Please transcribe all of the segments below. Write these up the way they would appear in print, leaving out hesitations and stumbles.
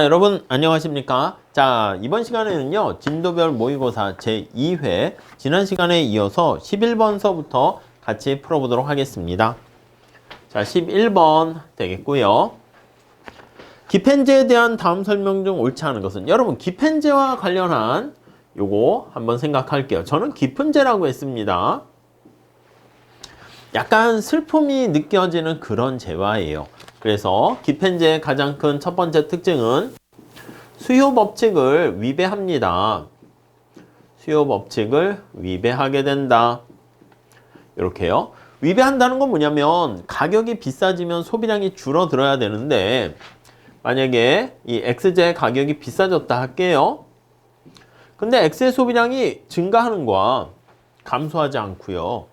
여러분 안녕하십니까? 자, 이번 시간에는요 진도별 모의고사 제2회 지난 시간에 이어서 11번서부터 같이 풀어보도록 하겠습니다. 자, 11번 되겠고요. 기펜제에 대한 다음 설명 중 옳지 않은 것은, 여러분 기펜제와 관련한 요거 한번 생각할게요. 저는 기픈제라고 했습니다. 약간 슬픔이 느껴지는 그런 재화예요. 그래서 기펜제의 가장 큰 첫 번째 특징은 수요 법칙을 위배합니다. 수요 법칙을 위배하게 된다. 이렇게요. 위배한다는 건 뭐냐면 가격이 비싸지면 소비량이 줄어들어야 되는데, 만약에 이 X제의 가격이 비싸졌다 할게요. 근데 X의 소비량이 증가하는 거와 감소하지 않고요.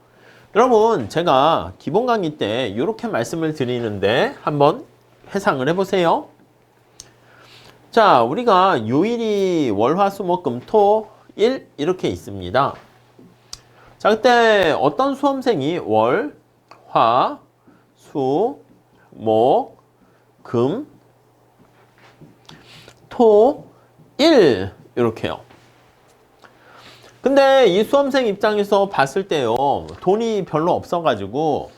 여러분, 제가 기본 강의 때 이렇게 말씀을 드리는데 한번 회상을 해보세요. 자, 우리가 요일이 월, 화, 수, 목, 금, 토, 일 이렇게 있습니다. 자, 그때 어떤 수험생이 월, 화, 수, 목, 금, 토, 일 이렇게요. 근데 이 수험생 입장에서 봤을 때요, 돈이 별로 없어가지고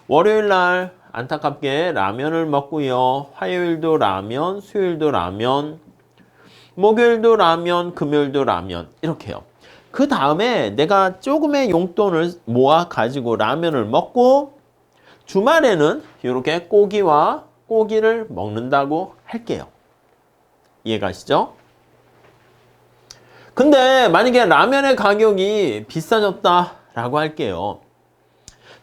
월요일 날 안타깝게 라면을 먹고요, 화요일도 라면, 수요일도 라면, 목요일도 라면, 금요일도 라면 이렇게요. 그 다음에 내가 조금의 용돈을 모아 가지고 라면을 먹고 주말에는 이렇게 고기와 고기를 먹는다고 할게요. 이해가시죠? 근데 만약에 라면의 가격이 비싸졌다라고 할게요.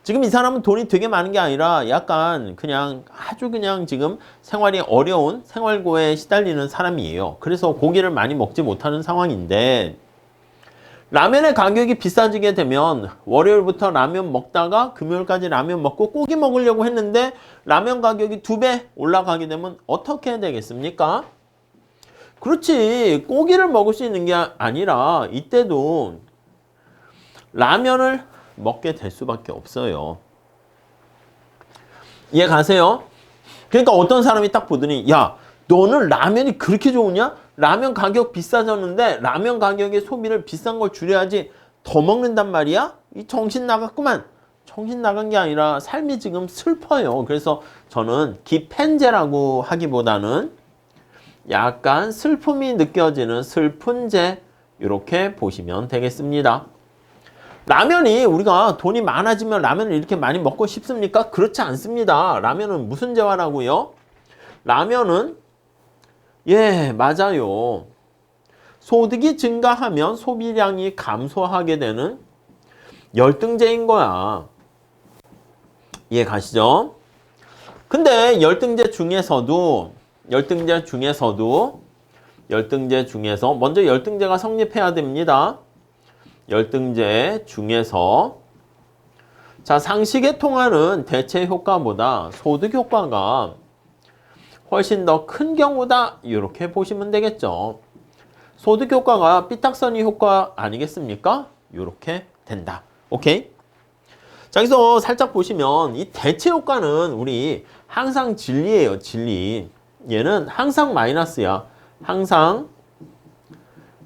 지금 이 사람은 돈이 되게 많은 게 아니라 약간 그냥 아주 그냥 지금 생활이 어려운 생활고에 시달리는 사람이에요. 그래서 고기를 많이 먹지 못하는 상황인데, 라면의 가격이 비싸지게 되면 월요일부터 라면 먹다가 금요일까지 라면 먹고 고기 먹으려고 했는데 라면 가격이 2배 올라가게 되면 어떻게 해야 되겠습니까? 그렇지, 고기를 먹을 수 있는 게 아니라 이때도 라면을 먹게 될 수밖에 없어요. 이해 가세요? 그러니까 어떤 사람이 딱 보더니, 야, 너는 라면이 그렇게 좋으냐? 라면 가격 비싸졌는데 라면 가격의 소비를 비싼 걸 줄여야지 더 먹는단 말이야? 이 정신 나갔구만. 정신 나간 게 아니라 삶이 지금 슬퍼요. 그래서 저는 기펜제라고 하기보다는 약간 슬픔이 느껴지는 슬픈제, 이렇게 보시면 되겠습니다. 라면이 우리가 돈이 많아지면 라면을 이렇게 많이 먹고 싶습니까? 그렇지 않습니다. 라면은 무슨 재화라고요? 라면은 맞아요. 소득이 증가하면 소비량이 감소하게 되는 열등제인 거야. 이해 가시죠? 근데 열등제 중에서 먼저 열등제가 성립해야 됩니다. 열등제 중에서, 자, 상식에 통하는 대체 효과보다 소득 효과가 훨씬 더 큰 경우다, 이렇게 보시면 되겠죠. 소득 효과가 삐딱선이 효과 아니겠습니까? 이렇게 된다. 오케이? 자, 여기서 살짝 보시면 이 대체 효과는 우리 항상 진리예요, 진리. 얘는 항상 마이너스야. 항상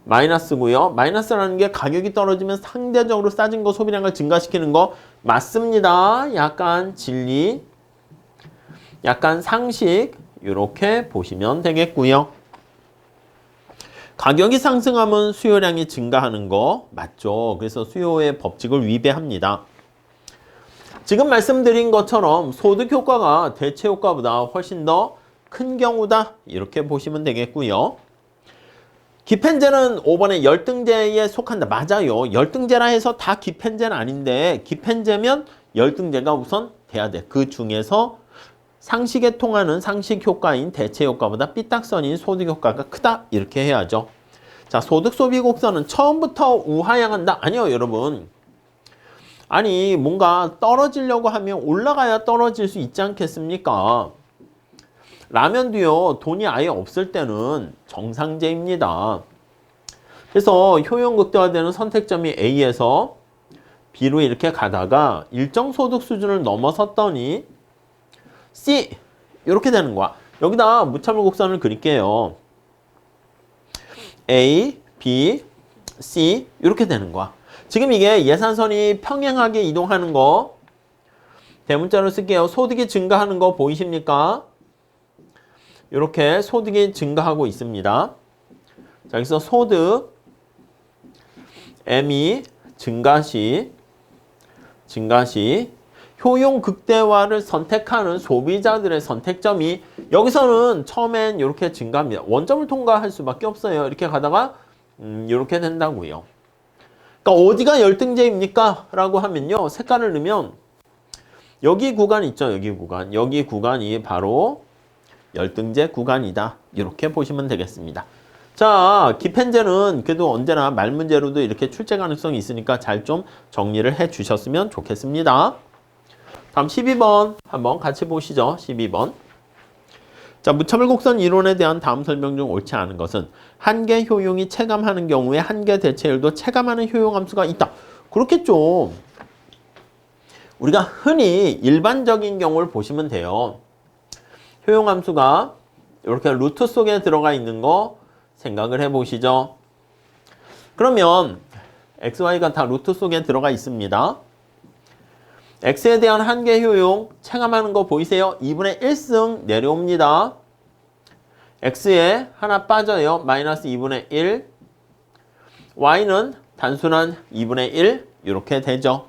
마이너스고요. 마이너스라는 게 가격이 떨어지면 상대적으로 싸진 거, 소비량을 증가시키는 거 맞습니다. 약간 진리, 약간 상식, 이렇게 보시면 되겠고요. 가격이 상승하면 수요량이 증가하는 거 맞죠? 그래서 수요의 법칙을 위배합니다. 지금 말씀드린 것처럼 소득 효과가 대체 효과보다 훨씬 더 큰 경우다, 이렇게 보시면 되겠고요. 기펜제는 5번에 열등제에 속한다. 맞아요. 열등제라 해서 다 기펜제는 아닌데, 기펜제면 열등제가 우선 돼야 돼. 그 중에서 상식에 통하는 상식 효과인 대체 효과보다 삐딱선인 소득 효과가 크다, 이렇게 해야죠. 자, 소득 소비 곡선은 처음부터 우하향한다. 아니요, 여러분. 아니, 뭔가 떨어지려고 하면 올라가야 떨어질 수 있지 않겠습니까? 라면도요, 돈이 아예 없을 때는 정상제입니다. 그래서 효용 극대화되는 선택점이 A에서 B로 이렇게 가다가 일정 소득 수준을 넘어섰더니 C, 이렇게 되는 거야. 여기다 무차별 곡선을 그릴게요. A, B, C 이렇게 되는 거야. 지금 이게 예산선이 평행하게 이동하는 거 대문자로 쓸게요. 소득이 증가하는 거 보이십니까? 이렇게 소득이 증가하고 있습니다. 자, 여기서 소득 M이 증가 시 효용 극대화를 선택하는 소비자들의 선택점이 여기서는 처음엔 이렇게 증가합니다. 원점을 통과할 수밖에 없어요. 이렇게 가다가 이렇게 된다고요. 그러니까 어디가 열등제입니까? 라고 하면요. 색깔을 넣으면 여기 구간 있죠. 여기 구간. 여기 구간이 바로 열등제 구간이다. 이렇게 보시면 되겠습니다. 자, 기펜제는 그래도 언제나 말문제로도 이렇게 출제 가능성이 있으니까 잘 좀 정리를 해 주셨으면 좋겠습니다. 다음 12번 한번 같이 보시죠. 12번. 자, 무차별 곡선 이론에 대한 다음 설명 중 옳지 않은 것은 한계 효용이 체감하는 경우에 한계 대체율도 체감하는 효용함수가 있다. 그렇겠죠. 우리가 흔히 일반적인 경우를 보시면 돼요. 효용함수가 이렇게 루트 속에 들어가 있는 거 생각을 해보시죠. 그러면 xy가 다 루트 속에 들어가 있습니다. x에 대한 한계 효용 체감하는 거 보이세요? 2분의 1승 내려옵니다. x에 하나 빠져요. 마이너스 2분의 1. y는 단순한 2분의 1 이렇게 되죠.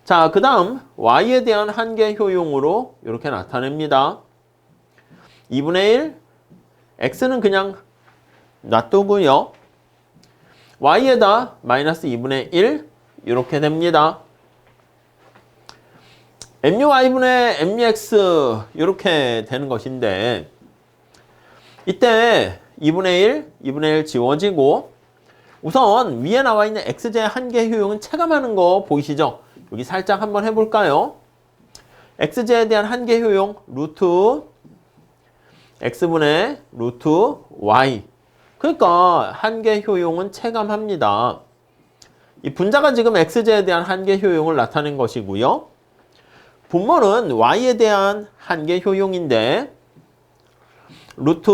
자, 그 다음 y에 대한 한계 효용으로 이렇게 나타냅니다. 2분의 1 x는 그냥 놔두고요. y에다 마이너스 2분의 1 이렇게 됩니다. muy분의 mux 이렇게 되는 것인데 이때 2분의 1 지워지고 우선 위에 나와 있는 x제의 한계 효용은 체감하는 거 보이시죠? 여기 살짝 한번 해볼까요? x제에 대한 한계 효용 루트 x분의 루트 y 그러니까 한계 효용은 체감합니다. 이 분자가 지금 x제에 대한 한계 효용을 나타낸 것이고요. 분모는 y에 대한 한계 효용인데 루트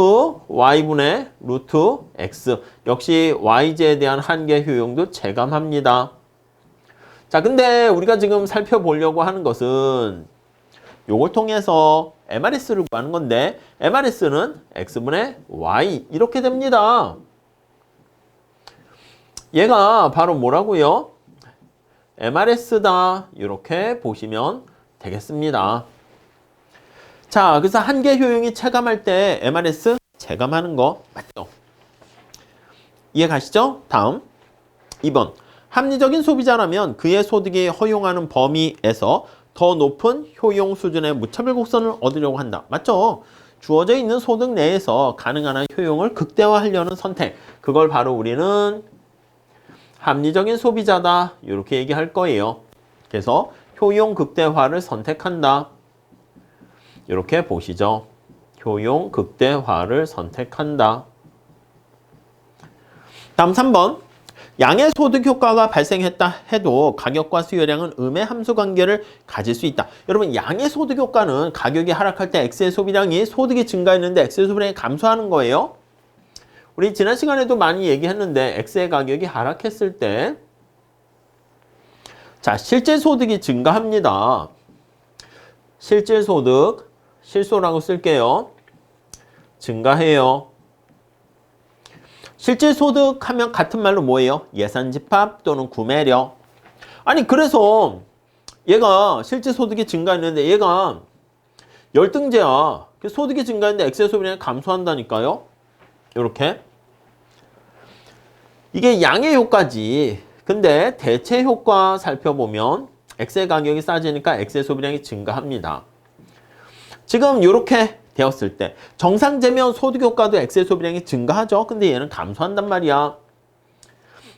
y분의 루트 x 역시 y제에 대한 한계 효용도 체감합니다. 자, 근데 우리가 지금 살펴보려고 하는 것은 요걸 통해서 MRS를 구하는 건데 MRS는 x분의 y 이렇게 됩니다. 얘가 바로 뭐라고요? MRS다 이렇게 보시면 되겠습니다. 자, 그래서 한계 효용이 체감할 때 MRS 체감하는 거 맞죠? 이해 가시죠? 다음 2번. 합리적인 소비자라면 그의 소득이 허용하는 범위에서 더 높은 효용 수준의 무차별 곡선을 얻으려고 한다. 맞죠? 주어져 있는 소득 내에서 가능한 한 효용을 극대화하려는 선택. 그걸 바로 우리는 합리적인 소비자다. 이렇게 얘기할 거예요. 그래서 효용 극대화를 선택한다. 이렇게 보시죠. 효용 극대화를 선택한다. 다음 3번. 양의 소득 효과가 발생했다 해도 가격과 수요량은 음의 함수 관계를 가질 수 있다. 여러분, 양의 소득 효과는 가격이 하락할 때 X의 소비량이 소득이 증가했는데 X의 소비량이 감소하는 거예요. 우리 지난 시간에도 많이 얘기했는데 X의 가격이 하락했을 때 자, 실제 소득이 증가합니다. 실질 소득, 실소라고 쓸게요. 증가해요. 실질 소득 하면 같은 말로 뭐예요? 예산 집합 또는 구매력. 아니, 그래서 얘가 실질 소득이 증가했는데 얘가 열등제야. 소득이 증가했는데 X의 소비량이 감소한다니까요. 이렇게. 이게 양의 효과지. 근데 대체 효과 살펴보면 X의 가격이 싸지니까 X의 소비량이 증가합니다. 지금 이렇게 되었을 때 정상제면 소득 효과도 X의 소비량이 증가하죠. 근데 얘는 감소한단 말이야.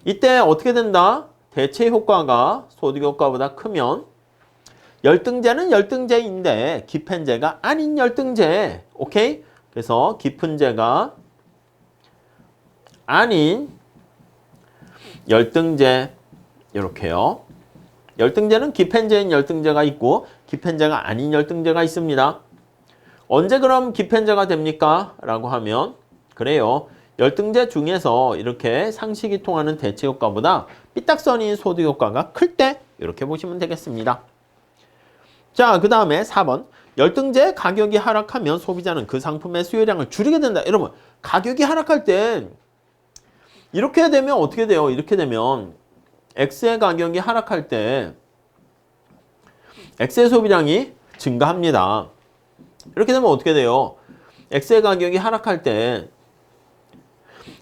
이때 어떻게 된다? 대체 효과가 소득 효과보다 크면 열등제는 열등제인데 기펜제가 아닌 열등제. 오케이? 그래서 깊은제가 아닌 열등제 이렇게요. 열등제는 기펜제인 열등제가 있고 기펜제가 아닌 열등제가 있습니다. 언제 그럼 기펜제가 됩니까? 라고 하면 그래요. 열등제 중에서 이렇게 상식이 통하는 대체 효과보다 삐딱선인 소득 효과가 클 때 이렇게 보시면 되겠습니다. 자, 그 다음에 4번. 열등제 가격이 하락하면 소비자는 그 상품의 수요량을 줄이게 된다. 여러분, 가격이 하락할 때 이렇게 되면 어떻게 돼요? 이렇게 되면 X의 가격이 하락할 때 X의 소비량이 증가합니다. 이렇게 되면 어떻게 돼요? X의 가격이 하락할 때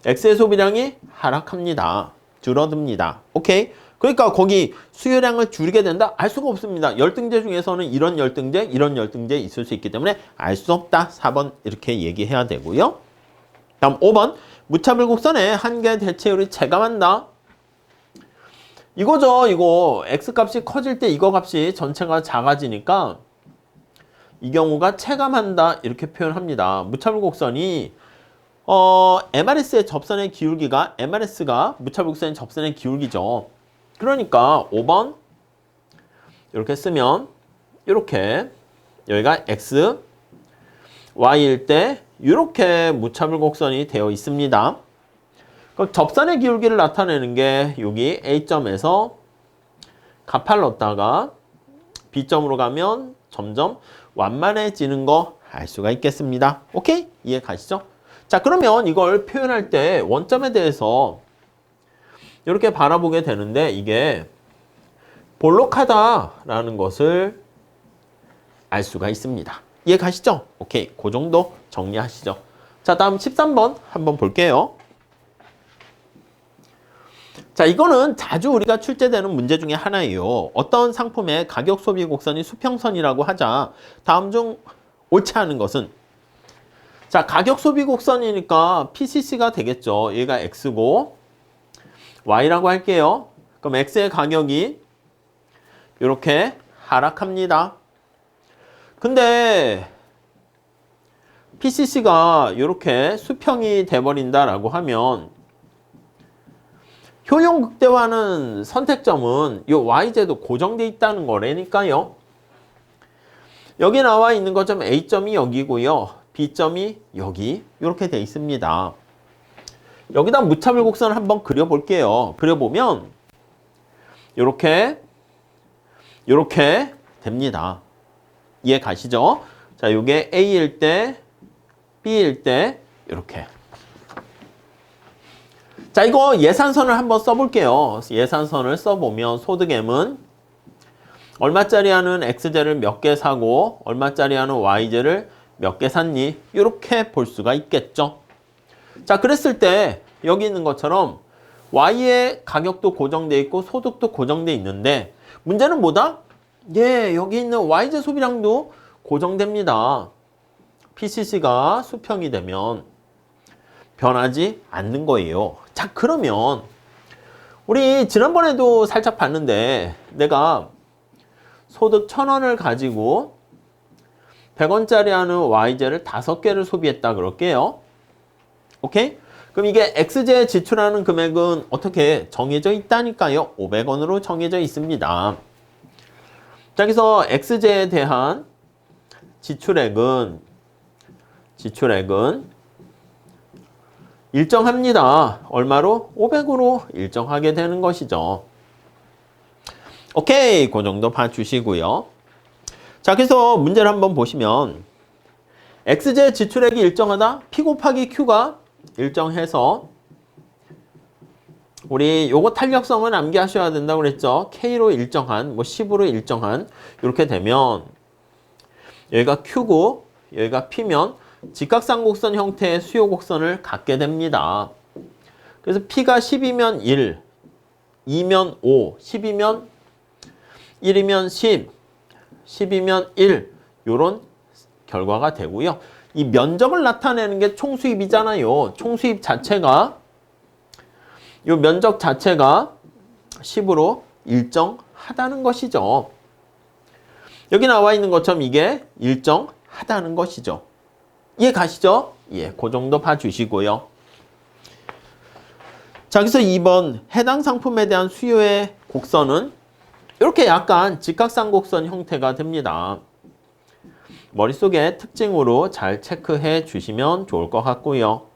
X의 소비량이 하락합니다. 줄어듭니다. 오케이? 그러니까 거기 수요량을 줄이게 된다? 알 수가 없습니다. 열등제 중에서는 이런 열등제, 이런 열등제 있을 수 있기 때문에 알 수 없다. 4번 이렇게 얘기해야 되고요. 다음 5번. 무차별 곡선의 한계 대체율이 체감한다. 이거죠. 이거 X값이 커질 때 이거 값이 전체가 작아지니까 이 경우가 체감한다. 이렇게 표현합니다. 무차별 곡선이 MRS의 접선의 기울기가 MRS가 무차별 곡선의 접선의 기울기죠. 그러니까 5번 이렇게 쓰면 이렇게 여기가 X, Y일 때 이렇게 무차별 곡선이 되어 있습니다. 그럼 접선의 기울기를 나타내는 게 여기 A점에서 값을 넣다가 B점으로 가면 점점 완만해지는 거 알 수가 있겠습니다. 오케이? 이해 가시죠? 자, 그러면 이걸 표현할 때 원점에 대해서 이렇게 바라보게 되는데 이게 볼록하다라는 것을 알 수가 있습니다. 이해 가시죠? 오케이, 그 정도 정리하시죠. 자, 다음 13번 한번 볼게요. 자, 이거는 자주 우리가 출제되는 문제 중에 하나예요. 어떤 상품의 가격 소비 곡선이 수평선이라고 하자 다음 중 옳지 않은 것은, 자, 가격 소비 곡선이니까 PCC가 되겠죠. 얘가 X고 Y라고 할게요. 그럼 X의 가격이 이렇게 하락합니다. 근데 PCC가 이렇게 수평이 돼버린다라고 하면 효용 극대화는 선택점은 이 Y제도 고정돼 있다는 거라니까요. 여기 나와 있는 것처럼 A점이 여기고요. B점이 여기 이렇게 돼 있습니다. 여기다 무차별 곡선을 한번 그려볼게요. 그려보면 이렇게 됩니다. 이해 가시죠? 자, 이게 A일 때, B일 때 이렇게. 자, 이거 예산선을 한번 써볼게요. 예산선을 써보면 소득M은 얼마짜리 하는 X제를 몇 개 사고 얼마짜리 하는 Y제를 몇 개 샀니? 이렇게 볼 수가 있겠죠. 자, 그랬을 때 여기 있는 것처럼 Y의 가격도 고정돼 있고 소득도 고정돼 있는데 문제는 뭐다? 예, 여기 있는 Y제 소비량도 고정됩니다. PCC가 수평이 되면 변하지 않는 거예요. 자, 그러면 우리 지난번에도 살짝 봤는데 내가 소득 1,000원을 가지고 100원짜리 하는 Y제를 5개를 소비했다 그럴게요. 오케이? 그럼 이게 X제에 지출하는 금액은 어떻게 정해져 있다니까요. 500원으로 정해져 있습니다. 자, 그래서 X제에 대한 지출액은 일정합니다. 얼마로? 500으로 일정하게 되는 것이죠. 오케이, 그 정도 봐주시고요. 자, 그래서 문제를 한번 보시면 X제 지출액이 일정하다? P 곱하기 Q가 일정해서 우리 요거 탄력성은 암기하셔야 된다고 그랬죠. K로 일정한, 10으로 일정한 이렇게 되면 여기가 Q고 여기가 P면 직각삼곡선 형태의 수요곡선을 갖게 됩니다. 그래서 P가 10이면 1, 2면 5, 10이면 1이면 10, 10이면 1 요런 결과가 되고요. 이 면적을 나타내는 게 총수입이잖아요. 총수입 자체가 이 면적 자체가 10으로 일정하다는 것이죠. 여기 나와 있는 것처럼 이게 일정하다는 것이죠. 이해 가시죠? 예, 그 정도 봐주시고요. 자, 그래서 2번 해당 상품에 대한 수요의 곡선은 이렇게 약간 직각삼곡선 형태가 됩니다. 머릿속에 특징으로 잘 체크해 주시면 좋을 것 같고요.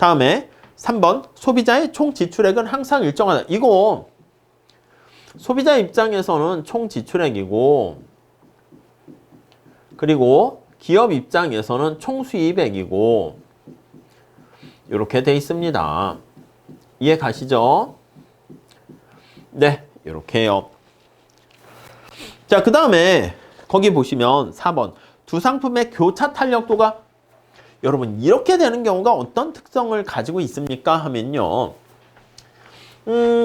다음에 3번 소비자의 총 지출액은 항상 일정하다. 이거 소비자 입장에서는 총 지출액이고 그리고 기업 입장에서는 총 수입액이고 이렇게 돼 있습니다. 이해 가시죠? 네, 이렇게요. 자, 그 다음에 거기 보시면 4번 두 상품의 교차 탄력도가 여러분 이렇게 되는 경우가 어떤 특성을 가지고 있습니까? 하면요.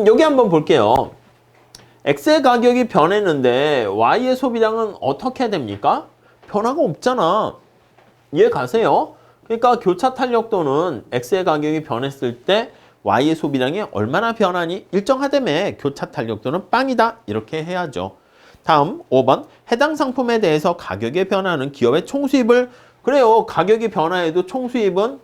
여기 한번 볼게요. X의 가격이 변했는데 Y의 소비량은 어떻게 됩니까? 변화가 없잖아. 이해 가세요? 그러니까 교차 탄력도는 X의 가격이 변했을 때 Y의 소비량이 얼마나 변하니? 일정하다며 교차 탄력도는 빵이다. 이렇게 해야죠. 다음 5번 해당 상품에 대해서 가격의 변화는 기업의 총수입을 그래요. 가격이 변화해도 총수입은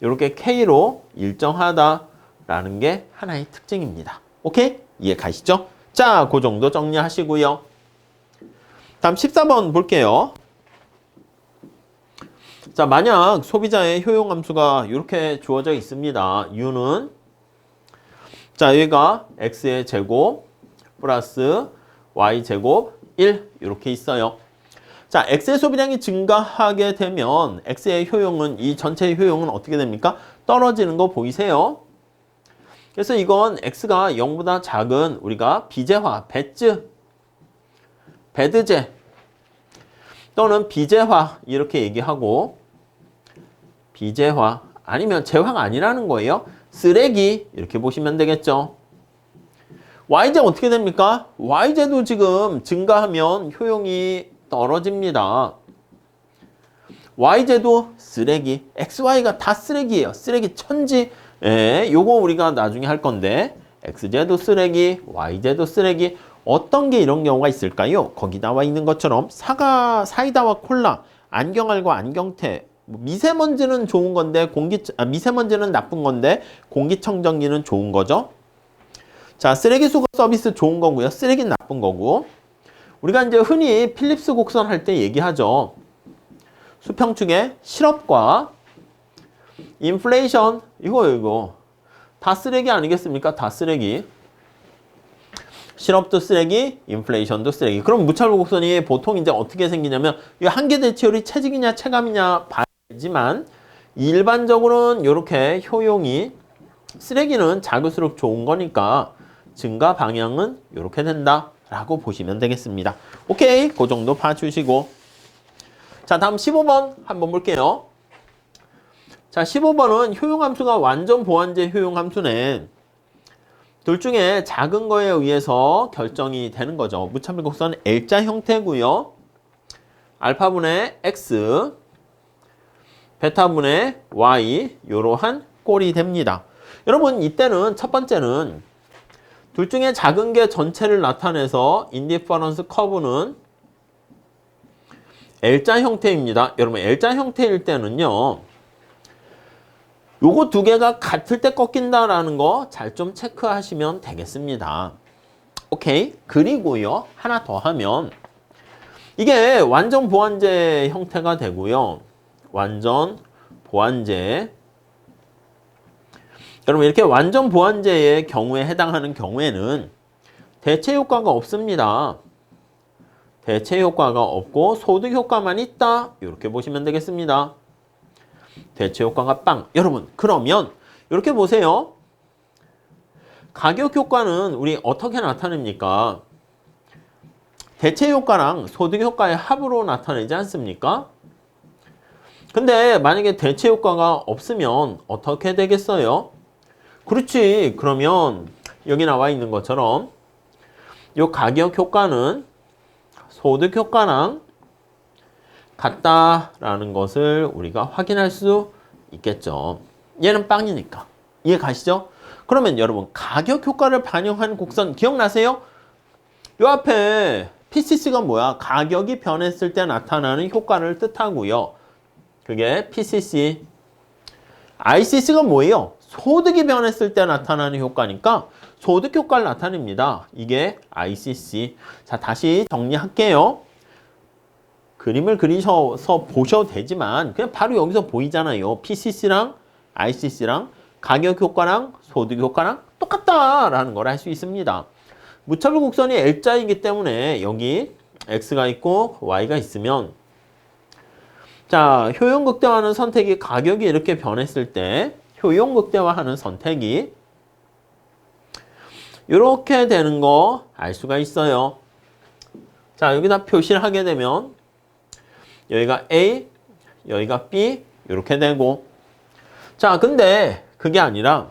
이렇게 K로 일정하다라는 게 하나의 특징입니다. 오케이? 이해 가시죠? 자, 그 정도 정리하시고요. 다음 14번 볼게요. 자, 만약 소비자의 효용함수가 이렇게 주어져 있습니다. U는 자, 여기가 X의 제곱 플러스 Y 제곱 1 이렇게 있어요. 자, X의 소비량이 증가하게 되면 X의 효용은 이 전체의 효용은 어떻게 됩니까? 떨어지는 거 보이세요? 그래서 이건 X가 0보다 작은 우리가 비제화, 배드제 또는 비제화 이렇게 얘기하고 비제화 아니면 제화가 아니라는 거예요. 쓰레기 이렇게 보시면 되겠죠. Y제 어떻게 됩니까? Y제도 지금 증가하면 효용이 떨어집니다. Y제도 쓰레기, XY가 다 쓰레기예요. 쓰레기 천지. 예, 요거 우리가 나중에 할 건데 X제도 쓰레기, Y제도 쓰레기. 어떤 게 이런 경우가 있을까요? 거기 나와 있는 것처럼 사이다와 콜라, 안경알과 안경테. 미세먼지는 좋은 건데 미세먼지는 나쁜 건데 공기청정기는 좋은 거죠. 자, 쓰레기 수거 서비스 좋은 거고요. 쓰레기는 나쁜 거고. 우리가 이제 흔히 필립스 곡선 할 때 얘기하죠. 수평축의 실업과 인플레이션 이거 다 쓰레기 아니겠습니까? 다 쓰레기. 실업도 쓰레기, 인플레이션도 쓰레기. 그럼 무찰보 곡선이 보통 이제 어떻게 생기냐면 이 한계대치율이 체직이냐 체감이냐 봐야지만 일반적으로는 이렇게 효용이 쓰레기는 작을수록 좋은 거니까 증가 방향은 이렇게 된다라고 보시면 되겠습니다. 오케이, 그 정도 봐주시고. 자, 다음 15번 한번 볼게요. 자, 15번은 효용함수가 완전 보완제 효용함수네. 둘 중에 작은 거에 의해서 결정이 되는 거죠. 무차별 곡선 L자 형태고요. 알파분의 X, 베타분의 Y 이러한 꼴이 됩니다. 여러분 이때는 첫 번째는 둘 중에 작은 게 전체를 나타내서 인디퍼런스 커브는 L자 형태입니다. 여러분 L자 형태일 때는요. 요거 두 개가 같을 때 꺾인다라는 거 잘 좀 체크하시면 되겠습니다. 오케이. 그리고요. 하나 더 하면 이게 완전 보완제 형태가 되고요. 완전 보완제. 여러분 이렇게 완전 보완제의 경우에 해당하는 경우에는 대체 효과가 없습니다. 대체 효과가 없고 소득 효과만 있다. 이렇게 보시면 되겠습니다. 대체 효과가 빵. 여러분 그러면 이렇게 보세요. 가격 효과는 우리 어떻게 나타냅니까? 대체 효과랑 소득 효과의 합으로 나타내지 않습니까? 근데 만약에 대체 효과가 없으면 어떻게 되겠어요? 그렇지. 그러면 여기 나와 있는 것처럼 이 가격 효과는 소득 효과랑 같다라는 것을 우리가 확인할 수 있겠죠. 얘는 빵이니까. 이해 가시죠? 그러면 여러분 가격 효과를 반영한 곡선 기억나세요? 요 앞에 PCC가 뭐야? 가격이 변했을 때 나타나는 효과를 뜻하고요. 그게 PCC. ICC가 뭐예요? 소득이 변했을 때 나타나는 효과니까 소득 효과를 나타냅니다. 이게 ICC. 자, 다시 정리할게요. 그림을 그리셔서 보셔도 되지만 그냥 바로 여기서 보이잖아요. PCC랑 ICC랑 가격 효과랑 소득 효과랑 똑같다라는 걸 알 수 있습니다. 무차별 곡선이 L자이기 때문에 여기 X가 있고 Y가 있으면 자, 효용 극대화하는 선택이 가격이 이렇게 변했을 때 효용 극대화하는 선택이 이렇게 되는 거 알 수가 있어요. 자, 여기다 표시를 하게 되면 여기가 A, 여기가 B 이렇게 되고 자, 근데 그게 아니라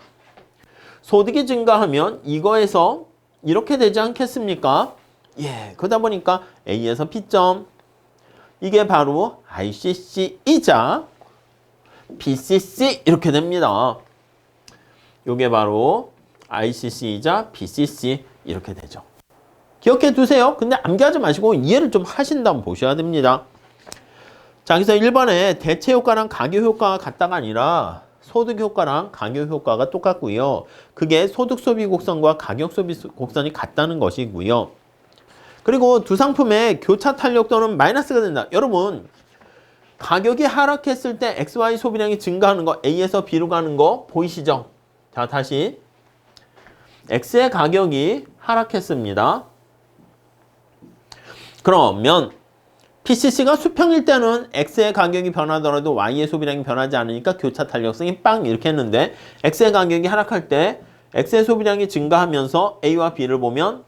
소득이 증가하면 이거에서 이렇게 되지 않겠습니까? 예, 그러다 보니까 A에서 B점 이게 바로 ICC이자 BCC 이렇게 됩니다. 이게 바로 ICC이자 BCC 이렇게 되죠. 기억해 두세요. 근데 암기하지 마시고 이해를 좀 하신다면 보셔야 됩니다. 자, 그래서 1번에 대체 효과랑 가격 효과가 같다가 아니라 소득 효과랑 가격 효과가 똑같고요. 그게 소득 소비 곡선과 가격 소비 곡선이 같다는 것이고요. 그리고 두 상품의 교차 탄력도는 마이너스가 된다. 여러분, 가격이 하락했을 때 XY 소비량이 증가하는 거, A에서 B로 가는 거 보이시죠? 자, 다시. X의 가격이 하락했습니다. 그러면 PCC가 수평일 때는 X의 가격이 변하더라도 Y의 소비량이 변하지 않으니까 교차 탄력성이 빵 이렇게 했는데 X의 가격이 하락할 때 X의 소비량이 증가하면서 A와 B를 보면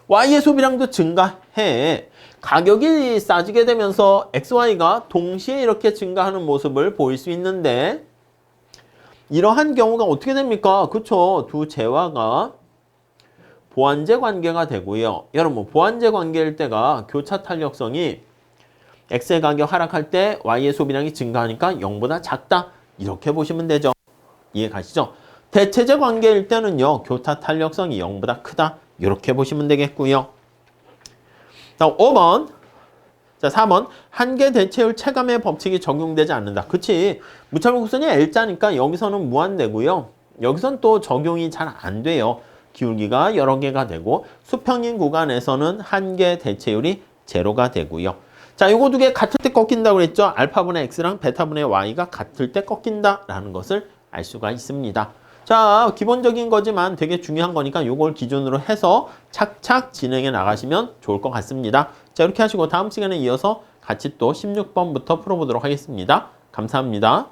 Y의 소비량도 증가해. 가격이 싸지게 되면서 XY가 동시에 이렇게 증가하는 모습을 보일 수 있는데 이러한 경우가 어떻게 됩니까? 그쵸? 두 재화가 보완제 관계가 되고요. 여러분, 보완제 관계일 때가 교차 탄력성이 X의 가격 하락할 때 Y의 소비량이 증가하니까 0보다 작다. 이렇게 보시면 되죠. 이해 가시죠? 대체제 관계일 때는요. 교차 탄력성이 0보다 크다. 이렇게 보시면 되겠고요. 자, 5번. 자, 4번. 한계 대체율 체감의 법칙이 적용되지 않는다. 그치? 무차별 곡선이 L자니까 여기서는 무한대고요. 여기선 또 적용이 잘 안 돼요. 기울기가 여러 개가 되고 수평인 구간에서는 한계 대체율이 제로가 되고요. 자, 요거 두 개 같을 때 꺾인다고 그랬죠? 알파분의 X랑 베타분의 Y가 같을 때 꺾인다라는 것을 알 수가 있습니다. 자, 기본적인 거지만 되게 중요한 거니까 요걸 기준으로 해서 착착 진행해 나가시면 좋을 것 같습니다. 자, 이렇게 하시고 다음 시간에 이어서 같이 또 16번부터 풀어보도록 하겠습니다. 감사합니다.